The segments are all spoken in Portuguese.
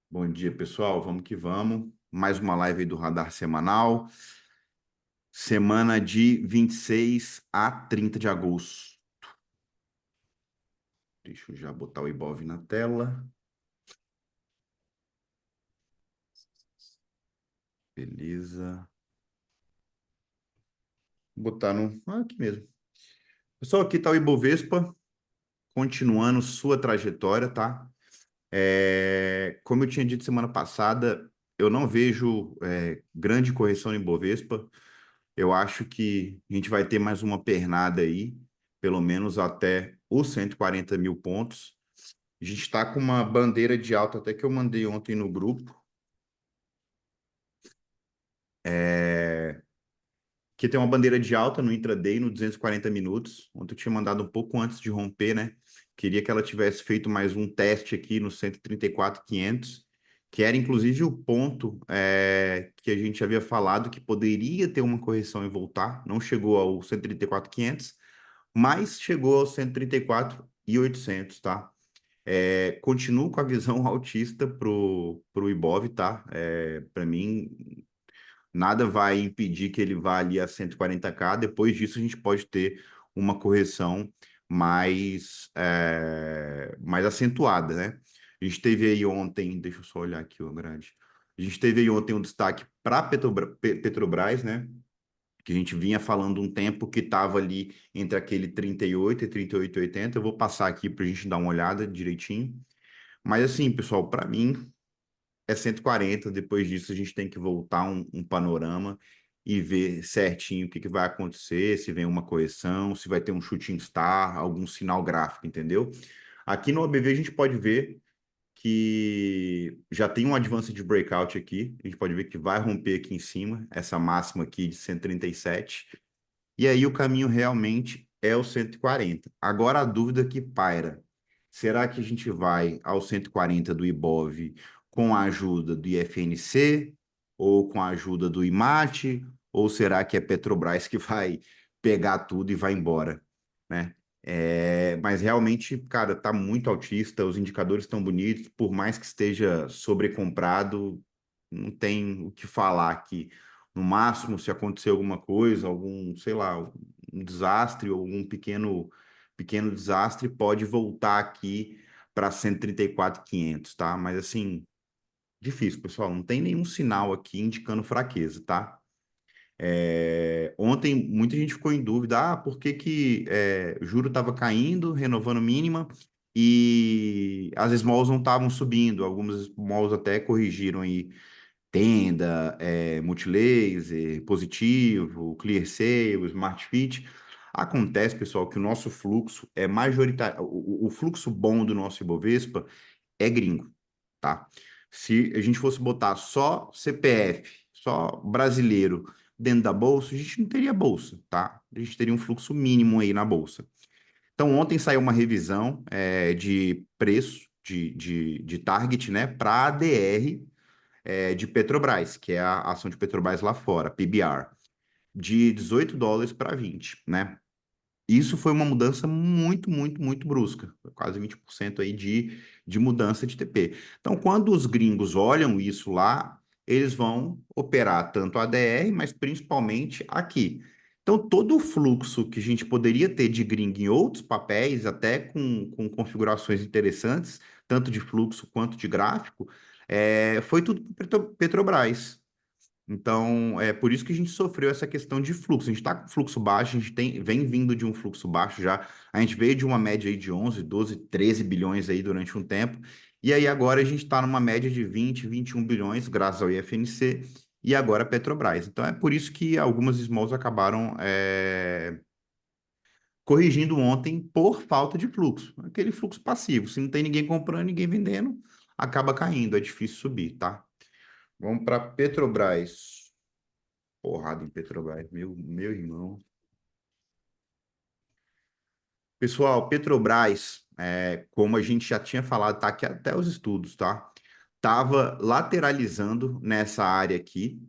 Bom dia, pessoal. Vamos que vamos. Mais uma live aí do Radar Semanal. Semana de 26 a 30 de agosto. Deixa eu já botar o Ibov na tela. Beleza. Vou botar no... aqui mesmo. Pessoal, aqui está o Ibovespa, continuando sua trajetória, tá? Como eu tinha dito semana passada, eu não vejo grande correção no Ibovespa. Eu acho que a gente vai ter mais uma pernada aí, pelo menos até os 140 mil pontos. A gente está com uma bandeira de alta, até que eu mandei ontem no grupo, que tem uma bandeira de alta no intraday no 240 minutos. Ontem eu tinha mandado um pouco antes de romper, né? Queria que ela tivesse feito mais um teste aqui no 134.500, que era inclusive o ponto que a gente havia falado que poderia ter uma correção e voltar. Não chegou ao 134.500, mas chegou aos 134.800, tá? Continuo com a visão altista pro Ibov, tá? Para mim, nada vai impedir que ele vá ali a 140K. Depois disso, a gente pode ter uma correção mais acentuada, né? A gente teve aí ontem, deixa eu só olhar aqui o grande. A gente teve aí ontem um destaque para Petrobras, né? Que a gente vinha falando um tempo que estava ali entre aquele 38 e 38,80. Eu vou passar aqui para a gente dar uma olhada direitinho. Mas assim, pessoal, para mim é 140. Depois disso, a gente tem que voltar um panorama e ver certinho o que vai acontecer, se vem uma correção, se vai ter um shooting star, algum sinal gráfico, entendeu? Aqui no OBV a gente pode ver que já tem um advance de breakout aqui. A gente pode ver que vai romper aqui em cima, essa máxima aqui de 137. E aí o caminho realmente é o 140. Agora a dúvida que paira: será que a gente vai ao 140 do Ibov com a ajuda do IFNC ou com a ajuda do IMAT? Ou será que é Petrobras que vai pegar tudo e vai embora, né? Mas realmente, cara, tá muito altista, os indicadores estão bonitos, por mais que esteja sobrecomprado, não tem o que falar aqui. No máximo, se acontecer alguma coisa, algum, sei lá, um desastre ou algum pequeno desastre, pode voltar aqui para 134.500, tá? Mas assim, difícil, pessoal. Não tem nenhum sinal aqui indicando fraqueza, tá? Ontem muita gente ficou em dúvida, por que que juro estava caindo, renovando mínima, e as smalls não estavam subindo. Algumas smalls até corrigiram aí Tenda, Multilaser, Positivo, ClearSale, Smart Fit. Acontece, pessoal, que o nosso fluxo é majoritário, o fluxo bom do nosso Ibovespa é gringo, tá? Se a gente fosse botar só CPF, só brasileiro dentro da bolsa, a gente não teria bolsa, tá? A gente teria um fluxo mínimo aí na bolsa. Então, ontem saiu uma revisão de preço de target, né, para ADR de Petrobras, que é a ação de Petrobras lá fora, PBR, de US$ 18 para 20, né? Isso foi uma mudança muito, muito, muito brusca, quase 20% aí de mudança de TP. Então, quando os gringos olham isso lá, eles vão operar tanto a ADR, mas principalmente aqui. Então, todo o fluxo que a gente poderia ter de gringo em outros papéis, até com configurações interessantes, tanto de fluxo quanto de gráfico, foi tudo para Petrobras. Então, é por isso que a gente sofreu essa questão de fluxo. A gente está com fluxo baixo, a gente vem vindo de um fluxo baixo já. A gente veio de uma média aí de 11, 12, 13 bilhões aí durante um tempo. E aí agora a gente está numa média de 20, 21 bilhões, graças ao IFNC e agora a Petrobras. Então, é por isso que algumas smalls acabaram corrigindo ontem por falta de fluxo. Aquele fluxo passivo. Se não tem ninguém comprando, ninguém vendendo, acaba caindo. É difícil subir, tá? Vamos para Petrobras. Porrada em Petrobras, meu irmão. Pessoal, Petrobras, como a gente já tinha falado, tá aqui até os estudos, tá? Tava lateralizando nessa área aqui.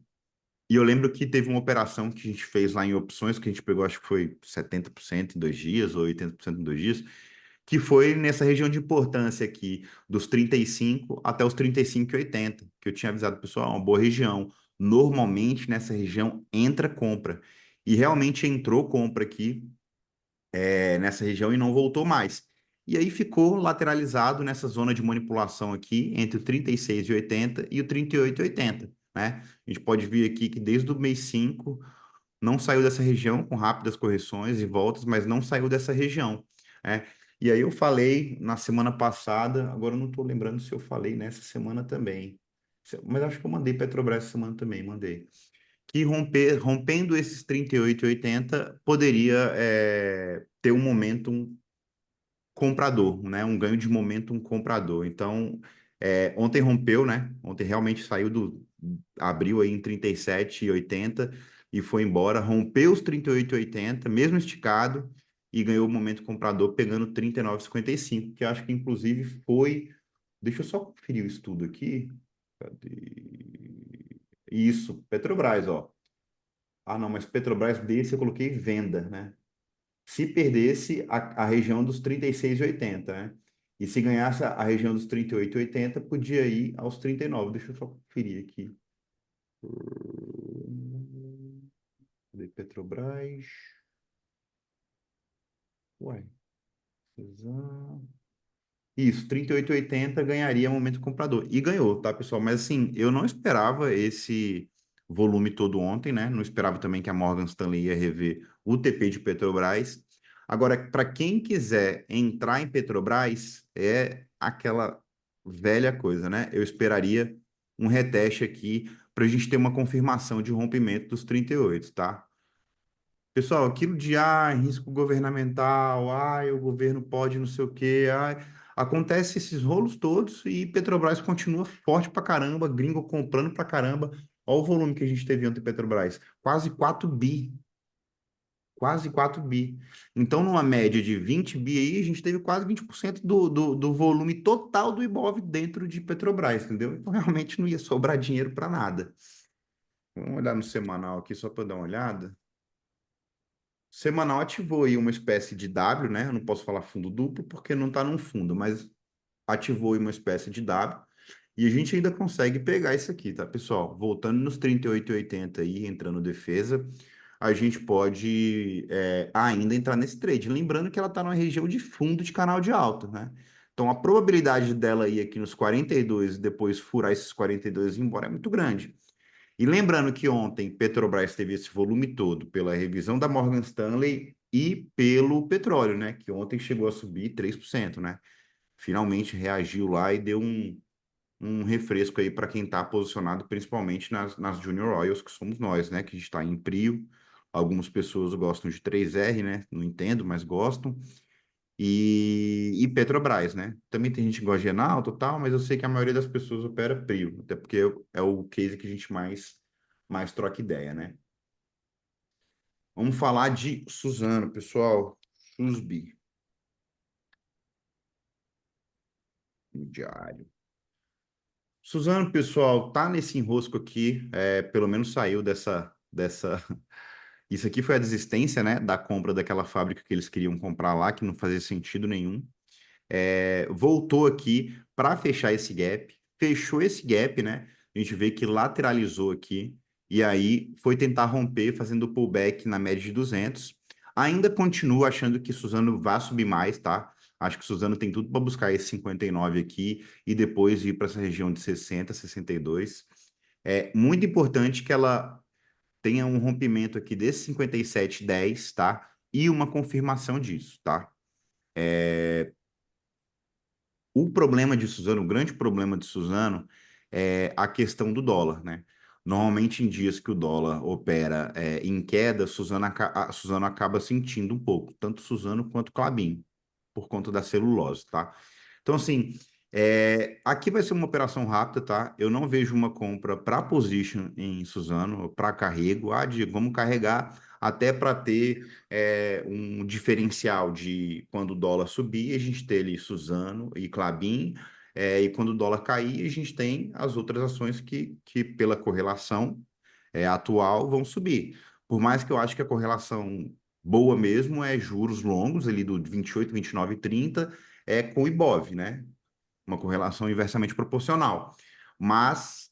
E eu lembro que teve uma operação que a gente fez lá em opções, que a gente pegou, acho que foi 70% em 2 dias, ou 80% em 2 dias, que foi nessa região de importância aqui, dos 35 até os 35,80, que eu tinha avisado o pessoal, é uma boa região. Normalmente nessa região entra compra. E realmente entrou compra aqui, nessa região e não voltou mais. E aí ficou lateralizado nessa zona de manipulação aqui, entre o 36,80 e o 38,80, né? A gente pode ver aqui que desde o mês 5 não saiu dessa região com rápidas correções e voltas, mas não saiu dessa região, né? E aí eu falei na semana passada, agora eu não estou lembrando se eu falei nessa semana também, mas acho que eu mandei Petrobras essa semana também, mandei. Que rompendo esses 38,80 poderia ter um momentum comprador, né? Um ganho de momentum comprador. Então, ontem rompeu, né? Ontem realmente abriu aí em 37,80 e foi embora, rompeu os 38,80, mesmo esticado, e ganhou o momento comprador pegando 39,55, que eu acho que inclusive foi. Deixa eu só conferir o estudo aqui. Cadê? Isso, Petrobras, ó. Ah, não, mas Petrobras desse eu coloquei venda, né? Se perdesse a região dos 36,80, né? E se ganhasse a região dos 38,80, podia ir aos 39. Deixa eu só conferir aqui. Cadê Petrobras? Uai. Isso, 38,80 ganharia momento comprador. E ganhou, tá, pessoal? Mas assim, eu não esperava esse volume todo ontem, né? Não esperava também que a Morgan Stanley ia rever o TP de Petrobras. Agora, para quem quiser entrar em Petrobras, é aquela velha coisa, né? Eu esperaria um reteste aqui para a gente ter uma confirmação de rompimento dos 38, tá? Pessoal, aquilo de risco governamental, o governo pode não sei o quê, acontece esses rolos todos e Petrobras continua forte pra caramba, gringo comprando pra caramba. Olha o volume que a gente teve ontem em Petrobras, quase 4 bi, quase 4 bi. Então, numa média de 20 bi aí, a gente teve quase 20% do volume total do Ibov dentro de Petrobras, entendeu? Então, realmente não ia sobrar dinheiro para nada. Vamos olhar no semanal aqui só para dar uma olhada. Semanal ativou aí uma espécie de W, né? Eu não posso falar fundo duplo porque não está num fundo, mas ativou aí uma espécie de W. E a gente ainda consegue pegar isso aqui, tá, pessoal? Voltando nos 38,80 aí, entrando defesa, a gente pode ainda entrar nesse trade. Lembrando que ela está numa região de fundo de canal de alta, né? Então a probabilidade dela ir aqui nos 42 e depois furar esses 42 e ir embora é muito grande. E lembrando que ontem Petrobras teve esse volume todo pela revisão da Morgan Stanley e pelo petróleo, né? Que ontem chegou a subir 3%, né? Finalmente reagiu lá e deu um refresco aí para quem está posicionado principalmente nas Junior Oils, que somos nós, né? Que a gente está em Prio. Algumas pessoas gostam de 3R, né? Não entendo, mas gostam. E Petrobras, né? Também tem gente que gosta de Enalta e tal, mas eu sei que a maioria das pessoas opera Prio, até porque é o case que a gente mais troca ideia, né? Vamos falar de Suzano, pessoal. Susbi, no diário. Suzano, pessoal, tá nesse enrosco aqui, pelo menos saiu dessa. Isso aqui foi a desistência, né, da compra daquela fábrica que eles queriam comprar lá, que não fazia sentido nenhum. Voltou aqui para fechar esse gap, fechou esse gap, né? A gente vê que lateralizou aqui e aí foi tentar romper, fazendo pullback na média de 200. Ainda continuo achando que Suzano vai subir mais, tá? Acho que Suzano tem tudo para buscar esse 59 aqui e depois ir para essa região de 60, 62. É muito importante que ela tenha um rompimento aqui desse 57,10, tá? E uma confirmação disso, tá? O problema de Suzano, o grande problema de Suzano é a questão do dólar, né? Normalmente, em dias que o dólar opera em queda, a Suzano acaba sentindo um pouco, tanto Suzano quanto Klabin, por conta da celulose, tá? Então, assim, aqui vai ser uma operação rápida, tá? Eu não vejo uma compra para position em Suzano, para carrego. Diego, vamos carregar até para ter um diferencial de quando o dólar subir, a gente ter ali Suzano e Klabin, e quando o dólar cair, a gente tem as outras ações que pela correlação atual, vão subir. Por mais que eu acho que a correlação boa mesmo é juros longos, ali do 28, 29 e 30, com o Ibov, né? Uma correlação inversamente proporcional. Mas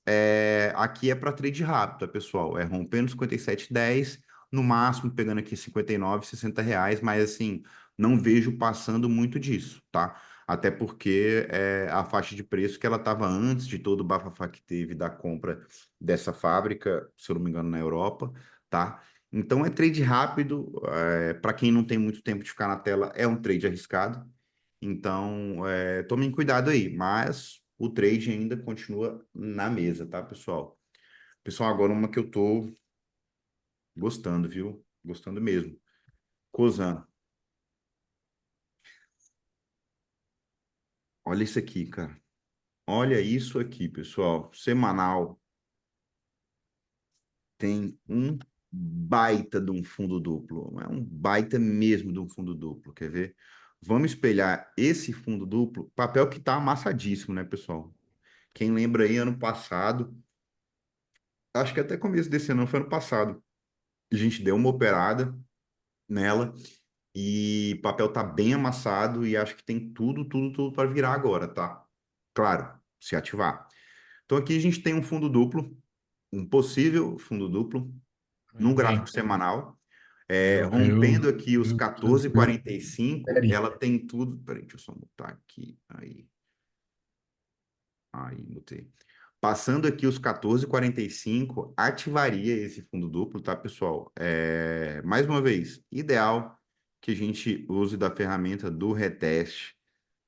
aqui é para trade rápido, tá, pessoal? É rompendo 57,10, no máximo pegando aqui 59, R$ 60, mas assim, não vejo passando muito disso, tá? Até porque a faixa de preço que ela estava antes de todo o bafafá que teve da compra dessa fábrica, se eu não me engano, na Europa, tá? Então é trade rápido, para quem não tem muito tempo de ficar na tela, é um trade arriscado. Então, tomem cuidado aí, mas o trade ainda continua na mesa, tá, pessoal? Pessoal, agora uma que eu tô gostando, viu? Gostando mesmo. Cosan, olha isso aqui, cara. Olha isso aqui, pessoal. Semanal tem um baita de um fundo duplo. É um baita mesmo de um fundo duplo. Quer ver? Vamos espelhar esse fundo duplo, papel que tá amassadíssimo, né, pessoal? Quem lembra aí, ano passado, acho que até começo desse ano, foi ano passado, a gente deu uma operada nela e o papel tá bem amassado e acho que tem tudo para virar agora, tá? Claro, se ativar. Então aqui a gente tem um fundo duplo, um possível fundo duplo, num gráfico Bem, semanal, eu, rompendo eu, aqui os eu, eu, 14,45, peraí. ela tem tudo. Peraí, deixa eu só mutar aqui. Aí, mutei. Passando aqui os 14,45, ativaria esse fundo duplo, tá, pessoal? Mais uma vez, ideal que a gente use da ferramenta do reteste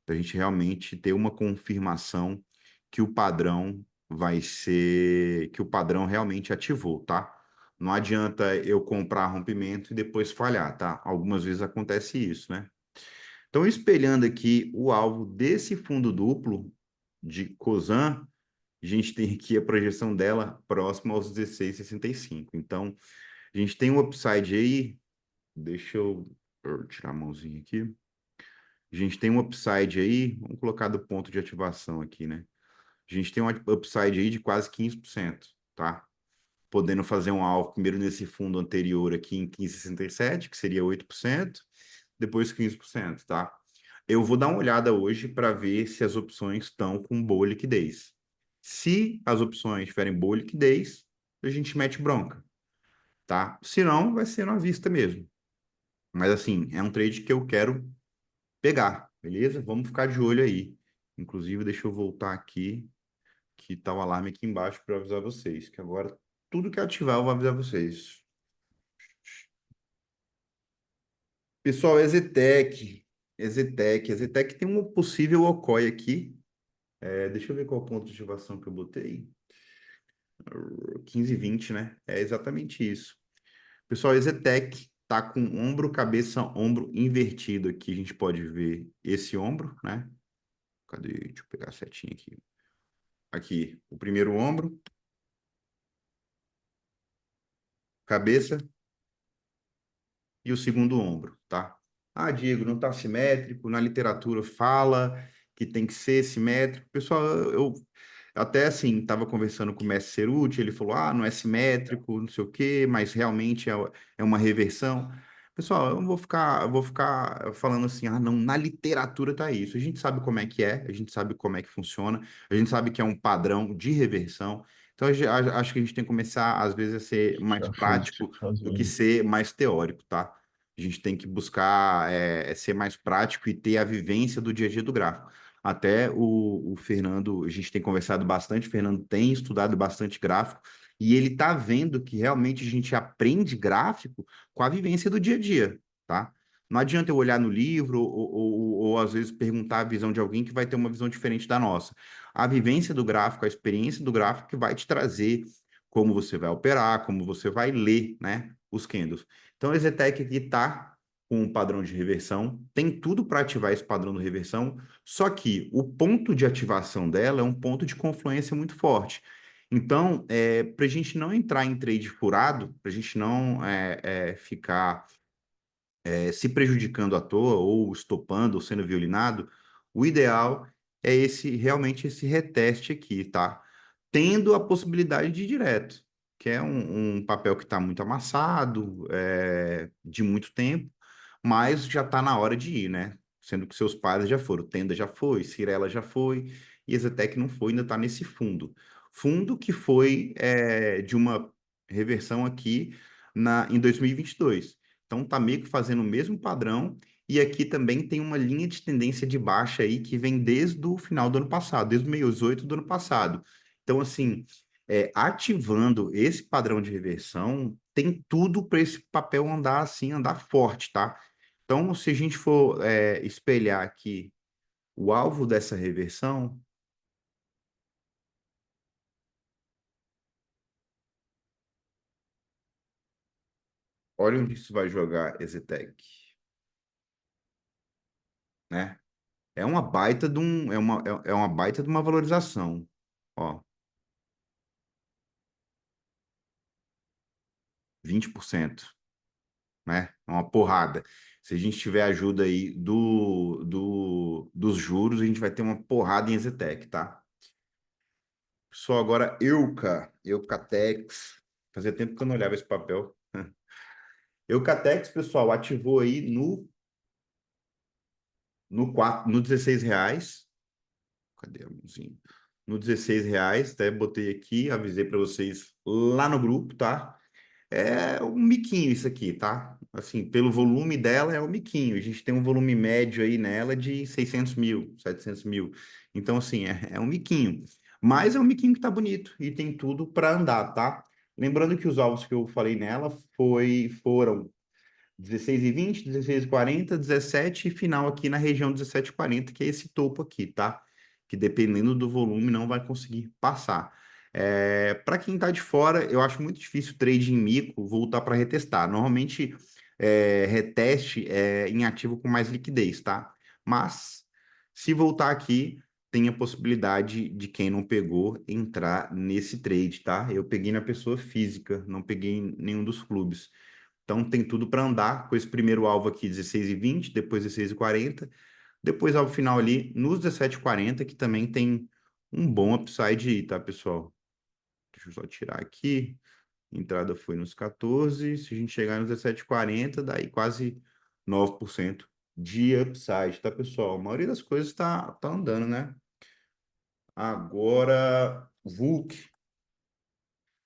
para a gente realmente ter uma confirmação que o padrão vai ser, que o padrão realmente ativou, tá? Não adianta eu comprar rompimento e depois falhar, tá? Algumas vezes acontece isso, né? Então, espelhando aqui o alvo desse fundo duplo de Cosan, a gente tem aqui a projeção dela próxima aos 16,65. Então, a gente tem um upside aí, deixa eu tirar a mãozinha aqui. A gente tem um upside aí, vamos colocar do ponto de ativação aqui, né? A gente tem um upside aí de quase 15%, tá? Podendo fazer um alvo primeiro nesse fundo anterior aqui em 15,67, que seria 8%, depois 15%, tá? Eu vou dar uma olhada hoje para ver se as opções estão com boa liquidez. Se as opções tiverem boa liquidez, a gente mete bronca, tá? Se não, vai ser na vista mesmo. Mas assim, é um trade que eu quero pegar, beleza? Vamos ficar de olho aí. Inclusive, deixa eu voltar aqui, que tá o alarme aqui embaixo para avisar vocês, que agora tudo que ativar eu vou avisar vocês. Pessoal, Exetec tem um possível OCOI aqui. Deixa eu ver qual é o ponto de ativação que eu botei. 15,20, né? É exatamente isso. Pessoal, Exetec tá com ombro, cabeça, ombro invertido aqui. A gente pode ver esse ombro, né? Cadê? Deixa eu pegar a setinha aqui. Aqui, o primeiro ombro, cabeça e o segundo ombro, tá? Ah, Diego, não tá simétrico, na literatura fala que tem que ser simétrico. Pessoal, eu até assim, estava conversando com o mestre Ceruti, ele falou, não é simétrico, não sei o quê, mas realmente é uma reversão. Pessoal, eu não vou ficar falando assim, não, na literatura tá isso. A gente sabe como é que é, a gente sabe como é que funciona, a gente sabe que é um padrão de reversão. Então, acho que a gente tem que começar, às vezes, a ser mais Já foi que tinha prático que do que fazer. ser mais teórico, tá? A gente tem que buscar ser mais prático e ter a vivência do dia a dia do gráfico. Até o Fernando, a gente tem conversado bastante, o Fernando tem estudado bastante gráfico, e ele está vendo que realmente a gente aprende gráfico com a vivência do dia a dia, tá? Não adianta eu olhar no livro ou às vezes perguntar a visão de alguém que vai ter uma visão diferente da nossa. A vivência do gráfico, a experiência do gráfico que vai te trazer como você vai operar, como você vai ler, né, os candles. Então, a Exetec aqui está com um padrão de reversão, tem tudo para ativar esse padrão de reversão, só que o ponto de ativação dela é um ponto de confluência muito forte. Então, para a gente não entrar em trade furado, para a gente não ficar se prejudicando à toa, ou estopando, ou sendo violinado, o ideal é realmente esse reteste aqui, tá? Tendo a possibilidade de ir direto. que é um papel que está muito amassado, de muito tempo, mas já está na hora de ir, né? Sendo que seus pais já foram, Tenda já foi, Cirela já foi, e Exetec não foi, ainda está nesse fundo. Fundo que foi de uma reversão aqui em 2022. Então está meio que fazendo o mesmo padrão, e aqui também tem uma linha de tendência de baixa aí que vem desde o final do ano passado, desde o mês 8 do ano passado. Então, assim, ativando esse padrão de reversão, tem tudo para esse papel andar assim, andar forte, tá? Então, se a gente for espelhar aqui o alvo dessa reversão, olha onde isso vai jogar Exetec, né? É uma baita de uma baita de uma valorização, ó, 20%, né? É uma porrada. Se a gente tiver ajuda aí dos juros, a gente vai ter uma porrada em Exetec, tá? Só agora Eucatex. Fazia tempo que eu não olhava esse papel. Eucatex, pessoal, ativou aí no R$ 16. Cadê a mãozinha? No R$ 16, até botei aqui, avisei para vocês lá no grupo, tá? É um miquinho isso aqui, tá? Assim, pelo volume dela é um miquinho. A gente tem um volume médio aí nela de 600 mil, 700 mil. Então, assim, é um miquinho. Mas é um miquinho que tá bonito e tem tudo para andar, tá? Lembrando que os alvos que eu falei nela foram 16,20, 16,40, 17 e final aqui na região 17,40, que é esse topo aqui, tá? Que dependendo do volume não vai conseguir passar. Para quem tá de fora, eu acho muito difícil o trade em mico voltar para retestar. Normalmente, reteste em ativo com mais liquidez, tá? Mas, se voltar aqui, tem a possibilidade de quem não pegou entrar nesse trade, tá? Eu peguei na pessoa física, não peguei em nenhum dos clubes. Então tem tudo para andar com esse primeiro alvo aqui, 16,20, depois 16,40, depois ao final ali nos 17,40, que também tem um bom upside aí, tá, pessoal? Deixa eu só tirar aqui. Entrada foi nos 14, se a gente chegar nos 17,40, daí quase 9% de upside, tá, pessoal? A maioria das coisas tá andando, né? Agora, Vulk.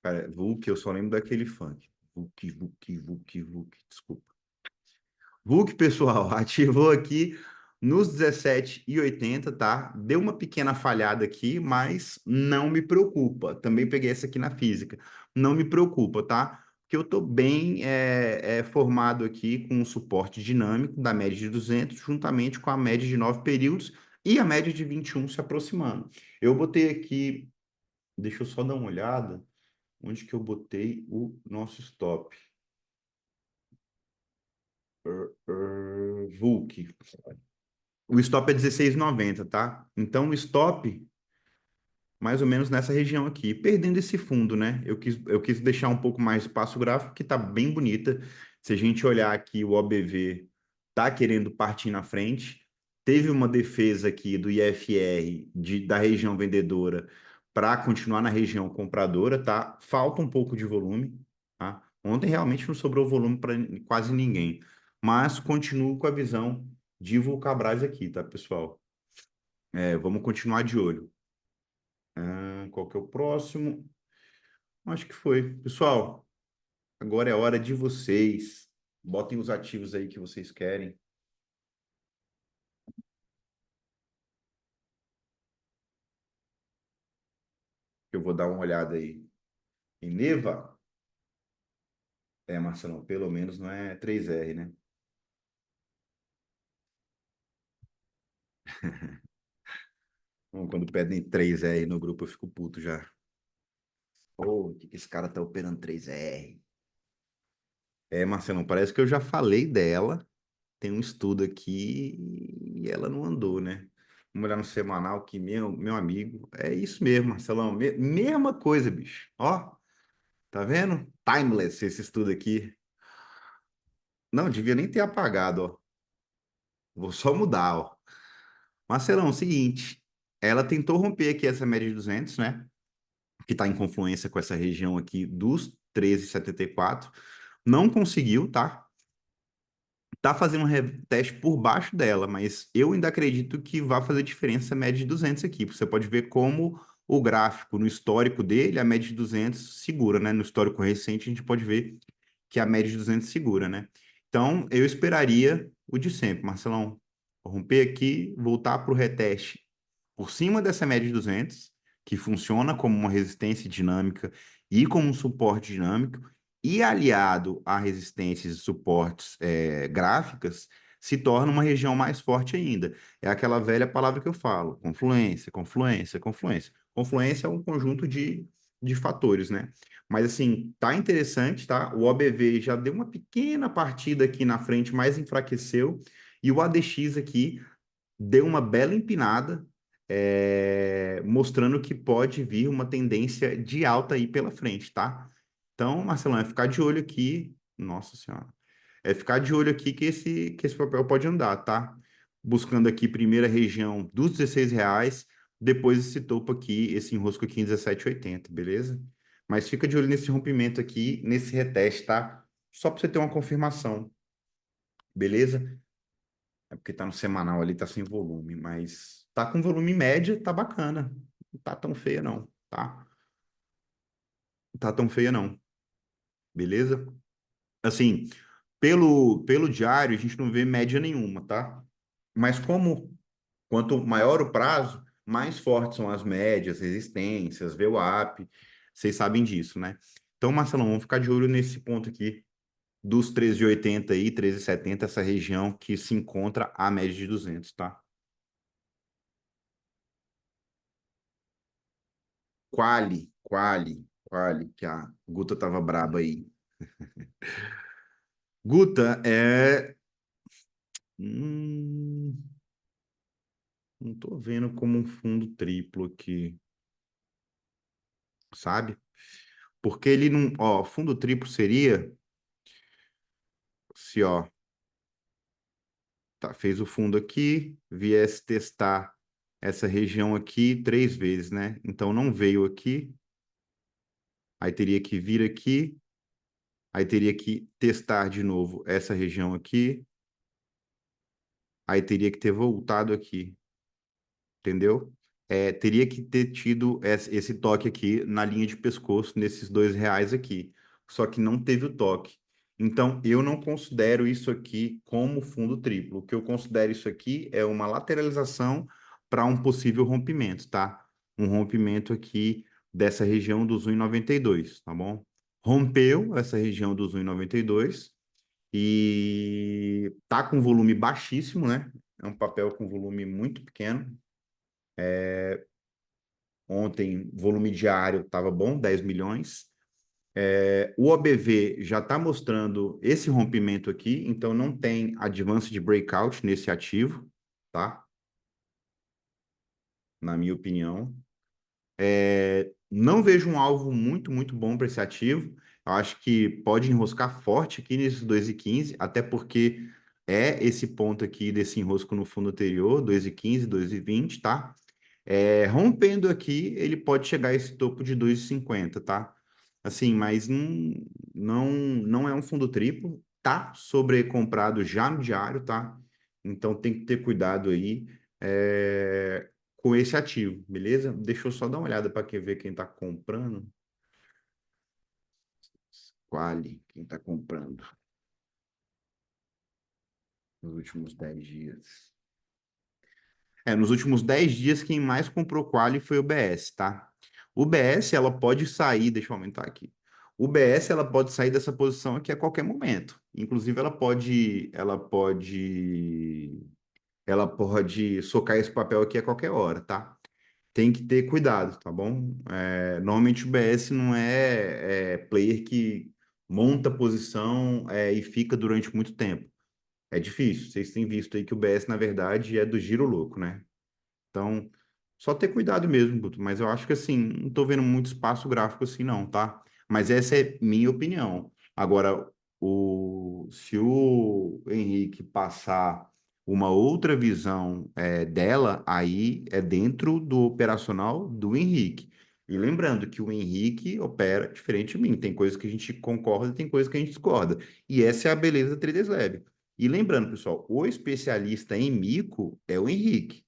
Cara, Vulk, eu só lembro daquele funk. Vulk, Vulk, Vulk, Vulk, desculpa. Book, pessoal, ativou aqui nos 17,80, tá? Deu uma pequena falhada aqui, mas não me preocupa. Também peguei essa aqui na física. Não me preocupa, tá? Porque eu tô bem formado aqui com um suporte dinâmico da média de 200, juntamente com a média de 9 períodos e a média de 21 se aproximando. Eu botei aqui, deixa eu só dar uma olhada, onde que eu botei o nosso stop. Vulk. O stop é 16,90, tá? Então, o stop, mais ou menos nessa região aqui, perdendo esse fundo, né? Eu quis deixar um pouco mais espaço gráfico, que tá bem bonita. Se a gente olhar aqui, o OBV tá querendo partir na frente. Teve uma defesa aqui do IFR da região vendedora para continuar na região compradora, tá? Falta um pouco de volume, tá? Ontem realmente não sobrou volume para quase ninguém, mas continuo com a visão de Vulcabras aqui, tá, pessoal? Vamos continuar de olho. Qual que é o próximo? Acho que foi. Pessoal, agora é hora de vocês. Botem os ativos aí que vocês querem. Que eu vou dar uma olhada aí. Eneva? Marcelão, pelo menos não é 3R, né? Bom, quando pedem 3R no grupo, eu fico puto já. Pô, o que que esse cara tá operando 3R? Marcelão, parece que eu já falei dela. Tem um estudo aqui e ela não andou, né? Vamos olhar no semanal que meu amigo. É isso mesmo, Marcelão. Mesma coisa, bicho. Ó, tá vendo? Timeless esse estudo aqui. Não, devia nem ter apagado, ó. Vou só mudar, ó. Marcelão, é o seguinte. Ela tentou romper aqui essa média de 200, né? que está em confluência com essa região aqui dos 13,74. Não conseguiu, tá? Tá fazendo um reteste por baixo dela, mas eu ainda acredito que vai fazer diferença a média de 200 aqui. Você pode ver como o gráfico, no histórico dele, a média de 200 segura, né? No histórico recente, a gente pode ver que a média de 200 segura, né? Então, eu esperaria o de sempre, Marcelão. Romper aqui, voltar para o reteste por cima dessa média de 200, que funciona como uma resistência dinâmica e como um suporte dinâmico, e aliado a resistências e suportes gráficas, se torna uma região mais forte ainda. É aquela velha palavra que eu falo: confluência, confluência, confluência. Confluência é um conjunto de fatores, né? Mas assim, tá interessante, tá? O OBV já deu uma pequena partida aqui na frente, mas enfraqueceu, e o ADX aqui deu uma bela empinada, mostrando que pode vir uma tendência de alta aí pela frente, tá? Então, Marcelão, é ficar de olho aqui. Nossa Senhora. É ficar de olho aqui que esse papel pode andar, tá? Buscando aqui primeira região dos R$ 16, depois esse topo aqui, esse enrosco aqui em 17,80, beleza? Mas fica de olho nesse rompimento aqui, nesse reteste, tá? Só para você ter uma confirmação, beleza? É porque tá no semanal ali, tá sem volume, mas tá com volume média, tá bacana. Não tá tão feia, não, tá? Não tá tão feia, não. Beleza? Assim, pelo diário, a gente não vê média nenhuma, tá? Mas quanto maior o prazo, mais fortes são as médias, resistências, VWAP. Vocês sabem disso, né? Então, Marcelão, vamos ficar de olho nesse ponto aqui dos 13,80 aí, 13,70, essa região que se encontra à média de 200, tá? Quali, que a Guta tava braba aí. Guta é. Hum, não tô vendo como um fundo triplo aqui, sabe? Porque ele não. Ó, fundo triplo seria se, ó, tá, fez o fundo aqui, viesse testar essa região aqui 3 vezes, né? Então não veio aqui, aí teria que vir aqui, aí teria que testar de novo essa região aqui, aí teria que ter voltado aqui. Entendeu? Teria que ter tido esse toque aqui na linha de pescoço, nesses R$ 2 aqui. Só que não teve o toque. Então, eu não considero isso aqui como fundo triplo. O que eu considero isso aqui é uma lateralização para um possível rompimento, tá? Um rompimento aqui dessa região dos 1,92, tá bom? Rompeu essa região dos 1,92 e tá com volume baixíssimo, né? É um papel com volume muito pequeno. Ontem, volume diário estava bom, 10 milhões. O OBV já está mostrando esse rompimento aqui, então não tem advance de breakout nesse ativo, tá? Na minha opinião. Não vejo um alvo muito bom para esse ativo. Eu acho que pode enroscar forte aqui nesses 2,15, até porque é esse ponto aqui desse enrosco no fundo anterior, 2,15, 2,20, tá? Rompendo aqui, ele pode chegar a esse topo de 2,50, tá? Assim, mas não é um fundo triplo, tá sobrecomprado já no diário, tá? Então tem que ter cuidado aí com esse ativo, beleza? Deixa eu só dar uma olhada para ver quem tá comprando. Quali, quem tá comprando nos últimos 10 dias. Nos últimos 10 dias, quem mais comprou Quali foi o BS, tá? O BS, ela pode sair, deixa eu aumentar aqui. O BS, ela pode sair dessa posição aqui a qualquer momento. Inclusive, ela pode socar esse papel aqui a qualquer hora, tá? Tem que ter cuidado, tá bom? Normalmente o BS não é player que monta posição e fica durante muito tempo. É difícil. Vocês têm visto aí que o BS, na verdade, é do giro louco, né? Então, só ter cuidado mesmo, Guto. Mas eu acho que assim, não tô vendo muito espaço gráfico assim, não, tá? Mas essa é minha opinião. Agora, se o Henrique passar uma outra visão dela, aí é dentro do operacional do Henrique. E lembrando que o Henrique opera diferente de mim. Tem coisas que a gente concorda, tem coisas que a gente discorda. E essa é a beleza da Traders Lab. E lembrando, pessoal, o especialista em mico é o Henrique.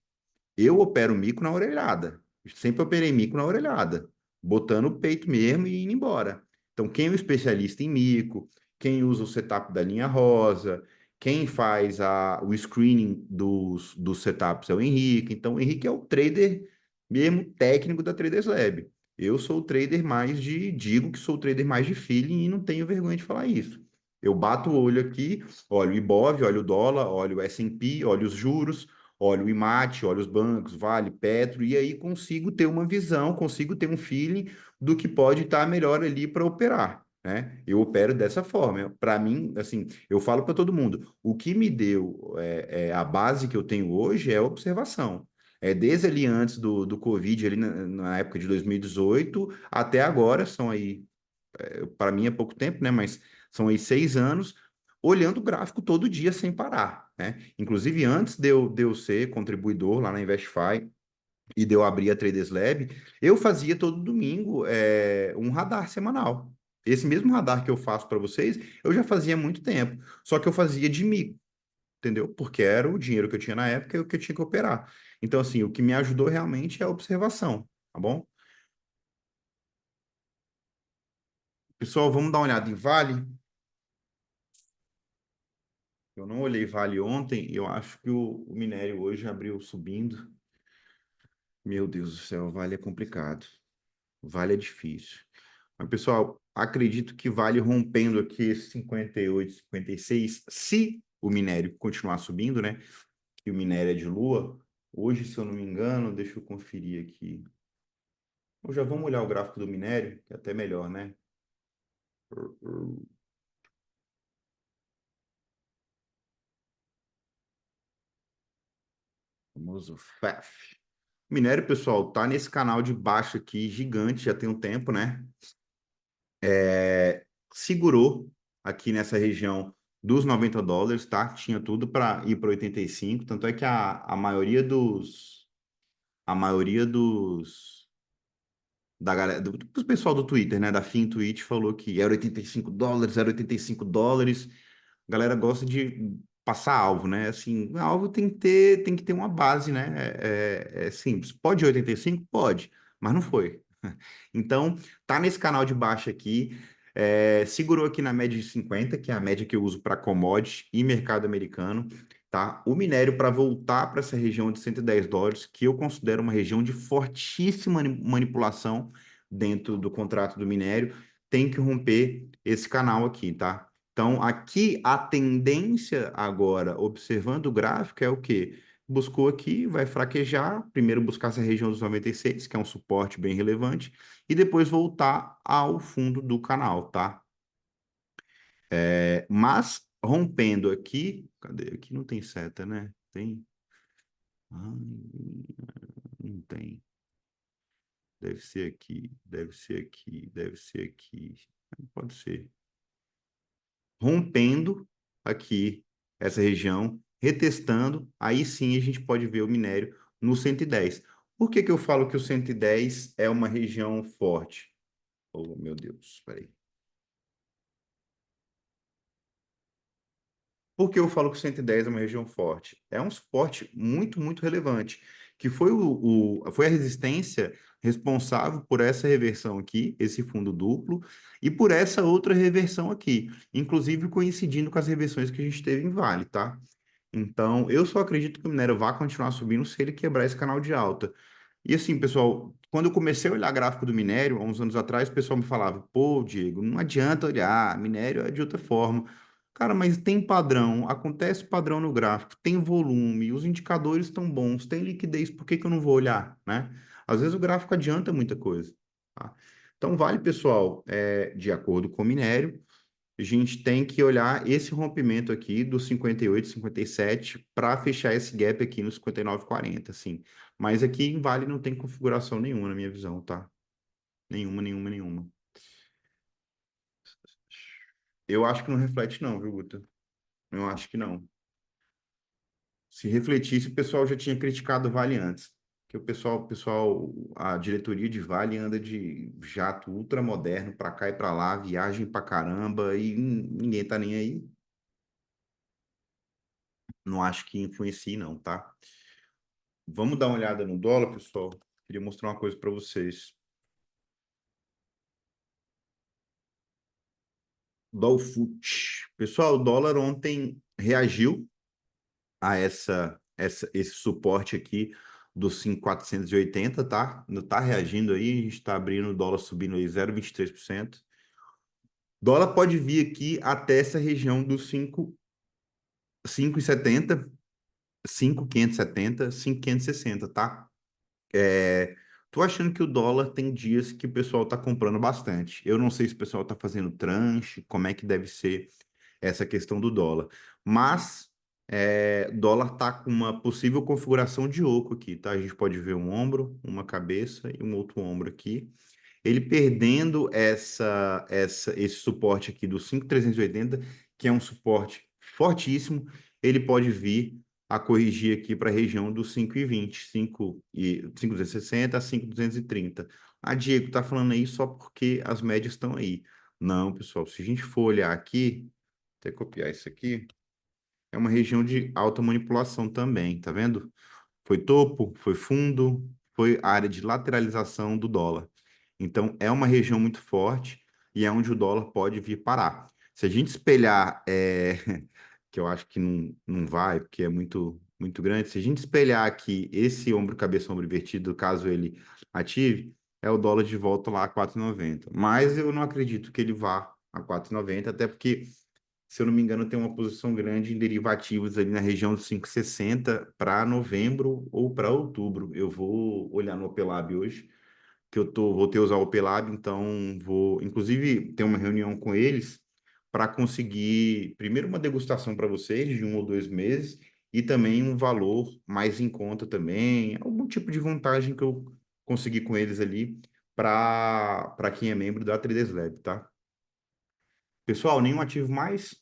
Eu opero mico na orelhada. Sempre operei mico na orelhada, botando o peito mesmo e indo embora. Então, quem é o especialista em mico, quem usa o setup da linha rosa, quem faz o screening dos setups é o Henrique. Então, o Henrique é o trader mesmo técnico da Traders Lab. Eu sou o trader mais digo que sou o trader mais de feeling e não tenho vergonha de falar isso. Eu bato o olho aqui, olho o Ibov, olho o dólar, olho o S&P, olho os juros, olho o IMAT, olho os bancos, Vale, Petro, e aí consigo ter uma visão, consigo ter um feeling do que pode estar melhor ali para operar, né? Eu opero dessa forma. Para mim, assim, eu falo para todo mundo, o que me deu a base que eu tenho hoje é a observação. É desde ali antes do Covid, ali na época de 2018, até agora, são aí, para mim é pouco tempo, né? Mas são aí 6 anos, olhando o gráfico todo dia sem parar, né? Inclusive, antes de eu ser contribuidor lá na Investify e de eu abrir a Traders Lab, eu fazia todo domingo um radar semanal. Esse mesmo radar que eu faço para vocês, eu já fazia há muito tempo. Só que eu fazia de micro, entendeu? Porque era o dinheiro que eu tinha na época e o que eu tinha que operar. Então, assim, o que me ajudou realmente é a observação, tá bom? Pessoal, vamos dar uma olhada em Vale. Eu não olhei Vale ontem, eu acho que o minério hoje abriu subindo. Meu Deus do céu, Vale é complicado. Vale é difícil. Mas, pessoal, acredito que Vale rompendo aqui esse 58, 56, se o minério continuar subindo, né? Que o minério é de lua. Hoje, se eu não me engano, deixa eu conferir aqui. Ou já vamos olhar o gráfico do minério, que é até melhor, né? O famoso FAF. Minério, pessoal, tá nesse canal de baixo aqui, gigante, já tem um tempo, né? Segurou aqui nessa região dos US$ 90, tá? Tinha tudo para ir para 85, tanto é que a maioria da galera, do pessoal do Twitter, né, da FinTwitch falou que era US$ 85, era US$ 85. A galera gosta de passar alvo, né? Assim, alvo tem que ter uma base, né? É simples. Pode ir 85? Pode, mas não foi. Então, tá nesse canal de baixo aqui, segurou aqui na média de 50, que é a média que eu uso para commodity e mercado americano, tá? O minério para voltar para essa região de US$ 110, que eu considero uma região de fortíssima manipulação dentro do contrato do minério, tem que romper esse canal aqui, tá? Então, aqui a tendência agora, observando o gráfico, é o quê? Buscou aqui, vai fraquejar, primeiro buscar essa região dos 96, que é um suporte bem relevante, e depois voltar ao fundo do canal, tá? Mas rompendo aqui, cadê? Aqui não tem seta, né? Tem? Ai, não tem. Deve ser aqui, deve ser aqui, deve ser aqui. Pode ser. Rompendo aqui essa região, retestando, aí sim a gente pode ver o minério no 110. Por que que eu falo que o 110 é uma região forte? Oh, meu Deus, peraí. Por que eu falo que o 110 é uma região forte? É um suporte muito, muito relevante, que foi foi a resistência responsável por essa reversão aqui, esse fundo duplo, e por essa outra reversão aqui, inclusive coincidindo com as reversões que a gente teve em Vale, tá? Então, eu só acredito que o minério vai continuar subindo se ele quebrar esse canal de alta. E assim, pessoal, quando eu comecei a olhar gráfico do minério, há uns anos atrás, o pessoal me falava, pô, Diego, não adianta olhar, minério é de outra forma. Cara, mas tem padrão, acontece padrão no gráfico, tem volume, os indicadores estão bons, tem liquidez, por que que eu não vou olhar, né? Às vezes o gráfico adianta muita coisa, tá? Então, vale, pessoal, de acordo com o minério, a gente tem que olhar esse rompimento aqui do 58, 57 para fechar esse gap aqui no 59,40, assim. Mas aqui em Vale não tem configuração nenhuma na minha visão, tá? Nenhuma, nenhuma, nenhuma. Eu acho que não reflete não, viu, Guta? Eu acho que não. Se refletisse, o pessoal já tinha criticado o Vale antes. Que o pessoal, a diretoria de Vale anda de jato ultramoderno para cá e para lá, viagem para caramba e ninguém tá nem aí. Não acho que influencie, não, tá? Vamos dar uma olhada no dólar, pessoal. Queria mostrar uma coisa para vocês. Dolfut. Pessoal, o dólar ontem reagiu a esse suporte aqui dos 5.480, tá? Não tá reagindo aí, a gente está abrindo o dólar subindo aí 0,23%. Dólar pode vir aqui até essa região dos 5,70, 5.570, 5.560, tá? É, tô achando que o dólar tem dias que o pessoal tá comprando bastante. Eu não sei se o pessoal tá fazendo tranche, como é que deve ser essa questão do dólar. Mas dólar tá com uma possível configuração de oco aqui, tá? A gente pode ver um ombro, uma cabeça e um outro ombro aqui. Ele perdendo esse suporte aqui do 5.380, que é um suporte fortíssimo, ele pode vir a corrigir aqui para a região dos 5,20, 5.260 a 5.230. A Diego está falando aí só porque as médias estão aí. Não, pessoal, se a gente for olhar aqui, até copiar isso aqui, é uma região de alta manipulação também, tá vendo? Foi topo, foi fundo, foi área de lateralização do dólar. Então, é uma região muito forte e é onde o dólar pode vir parar. Se a gente espelhar, que eu acho que não vai, porque é muito, muito grande, se a gente espelhar aqui esse ombro, cabeça, ombro invertido, caso ele ative, é o dólar de volta lá a 4,90. Mas eu não acredito que ele vá a 4,90, até porque se eu não me engano, tem uma posição grande em derivativos ali na região dos 5,60 para novembro ou para outubro. Eu vou olhar no Opelab hoje, que vou ter usar o Opelab, então vou, inclusive, ter uma reunião com eles para conseguir, primeiro, uma degustação para vocês de 1 ou 2 meses e também um valor mais em conta também, algum tipo de vantagem que eu consegui com eles ali para quem é membro da 3D Lab, tá? Pessoal, nenhum ativo mais?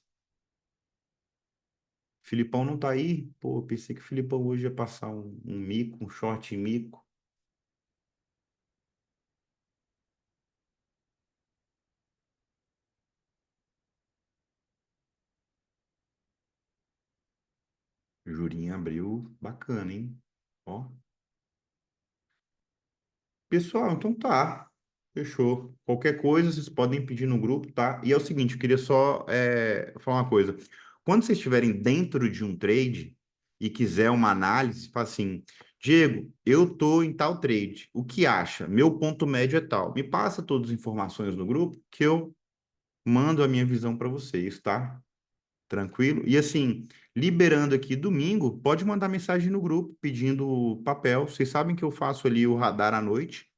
Filipão não tá aí? Pô, pensei que o Filipão hoje ia passar um mico, um short em mico. Jurinho abriu, bacana, hein? Ó. Pessoal, então tá. Fechou. Qualquer coisa, vocês podem pedir no grupo, tá? E é o seguinte, eu queria só falar uma coisa. Quando vocês estiverem dentro de um trade e quiser uma análise, fala assim, Diego, eu tô em tal trade. O que acha? Meu ponto médio é tal. Me passa todas as informações no grupo que eu mando a minha visão para vocês, tá? Tranquilo? E assim, liberando aqui domingo, pode mandar mensagem no grupo pedindo papel. Vocês sabem que eu faço ali o radar à noite,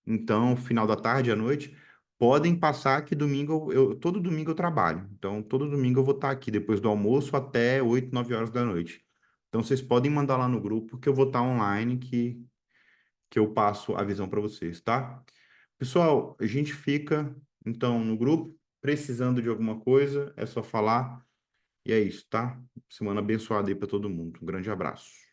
então, final da tarde à noite, podem passar que domingo, todo domingo eu trabalho. Então, todo domingo eu vou estar aqui depois do almoço até 8, 9 horas da noite. Então, vocês podem mandar lá no grupo que eu vou estar online, que eu passo a visão para vocês, tá? Pessoal, a gente fica então no grupo, precisando de alguma coisa, é só falar. E é isso, tá? Semana abençoada aí para todo mundo. Um grande abraço.